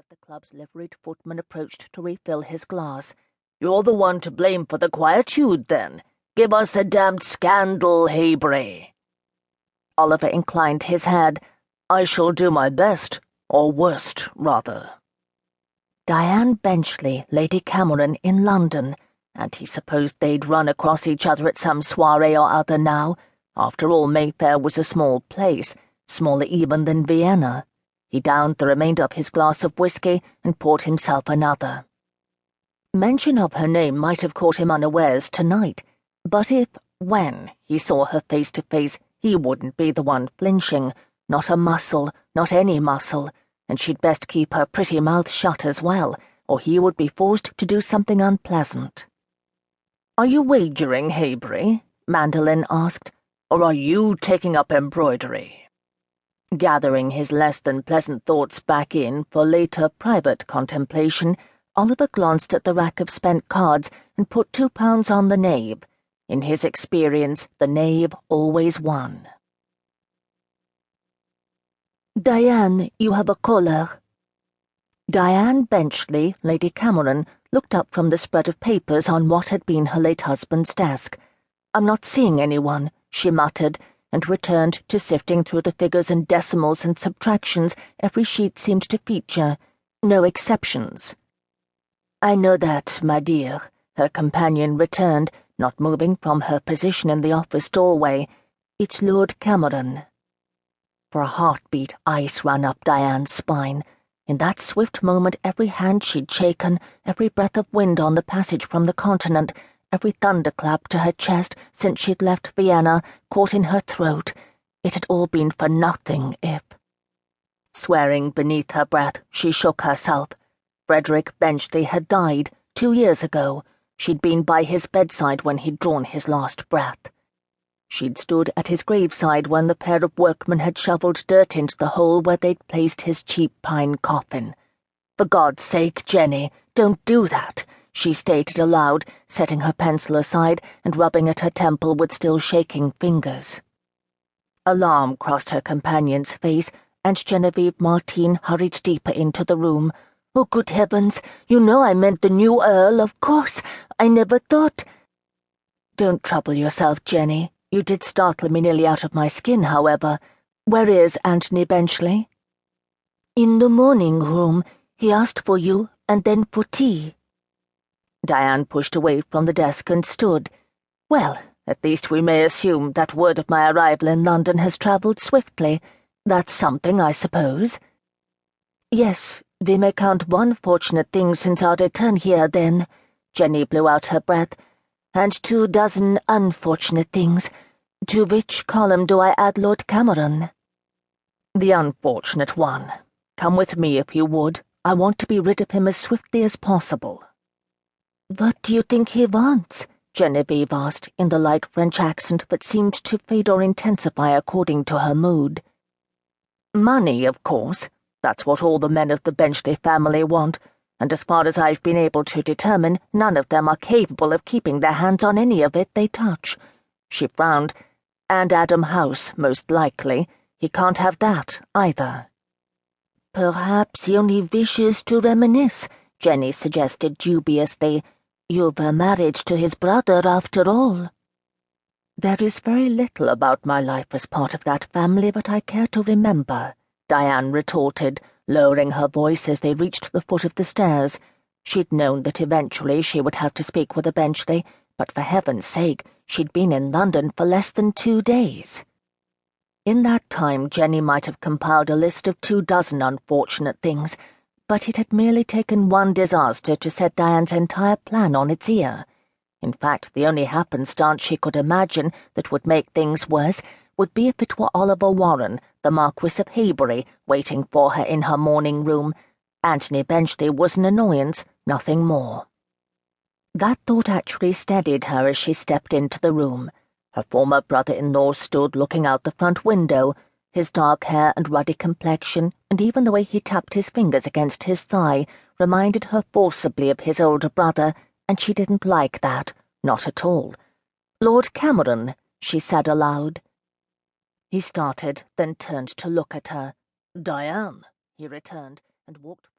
as the club's liveried footman approached to refill his glass. "You're the one to blame for the quietude, then. Give us a damned scandal, Haybury." Oliver inclined his head. "I shall do my best, or worst, rather." Diane Benchley, Lady Cameron, in London, and he supposed they'd run across each other at some soiree or other now. After all, Mayfair was a small place, smaller even than Vienna. He downed the remainder of his glass of whiskey and poured himself another. Mention of her name might have caught him unawares tonight, but when he saw her face to face, he wouldn't be the one flinching, not a muscle, not any muscle, and she'd best keep her pretty mouth shut as well, or he would be forced to do something unpleasant. "Are you wagering, Haybury?" Mandelin asked, "or are you taking up embroidery?" Gathering his less-than-pleasant thoughts back in for later private contemplation, Oliver glanced at the rack of spent cards and put £2 on the knave. In his experience, the knave always won. "Diane, you have a caller." Diane Benchley, Lady Cameron, looked up from the spread of papers on what had been her late husband's desk. "I'm not seeing anyone," she muttered, and returned to sifting through the figures and decimals and subtractions every sheet seemed to feature, no exceptions. "I know that, my dear," her companion returned, not moving from her position in the office doorway. "It's Lord Cameron." For a heartbeat, ice ran up Diane's spine. In that swift moment, every hand she'd shaken, every breath of wind on the passage from the continent, every thunderclap to her chest since she'd left Vienna, caught in her throat. It had all been for nothing if... Swearing beneath her breath, she shook herself. Frederick Benchley had died 2 years ago. She'd been by his bedside when he'd drawn his last breath. She'd stood at his graveside when the pair of workmen had shovelled dirt into the hole where they'd placed his cheap pine coffin. "For God's sake, Jenny, don't do that," she stated aloud, setting her pencil aside and rubbing at her temple with still shaking fingers. Alarm crossed her companion's face, and Genevieve Martin hurried deeper into the room. "Oh, good heavens, you know I meant the new Earl, of course. I never thought—" "Don't trouble yourself, Jenny. You did startle me nearly out of my skin, however. Where is Anthony Benchley?" "In the morning room. He asked for you, and then for tea." Diane pushed away from the desk and stood. "Well, at least we may assume that word of my arrival in London has travelled swiftly. That's something, I suppose." "Yes, we may count one fortunate thing since our return here, then." Jenny blew out her breath. "And 24 unfortunate things. To which column do I add Lord Cameron?" "The unfortunate one. Come with me if you would. I want to be rid of him as swiftly as possible." "What do you think he wants?" Genevieve asked, in the light French accent that seemed to fade or intensify according to her mood. "Money, of course. That's what all the men of the Benchley family want, and as far as I've been able to determine, none of them are capable of keeping their hands on any of it they touch." She frowned. "And Adam House, most likely. He can't have that, either." "Perhaps he only wishes to reminisce," Jenny suggested dubiously. "You were married to his brother, after all." "There is very little about my life as part of that family that I care to remember," Diane retorted, lowering her voice as they reached the foot of the stairs. She'd known that eventually she would have to speak with a Benchley, but for heaven's sake, she'd been in London for less than 2 days. In that time, Jenny might have compiled a list of 24 unfortunate things, but it had merely taken one disaster to set Diane's entire plan on its ear. In fact, the only happenstance she could imagine that would make things worse would be if it were Oliver Warren, the Marquis of Haybury, waiting for her in her morning room. Anthony Benchley was an annoyance, nothing more. That thought actually steadied her as she stepped into the room. Her former brother-in-law stood looking out the front window, his dark hair and ruddy complexion, and even the way he tapped his fingers against his thigh, reminded her forcibly of his older brother, and she didn't like that, not at all. "Lord Cameron," she said aloud. He started, then turned to look at her. "Diane," he returned, and walked forward.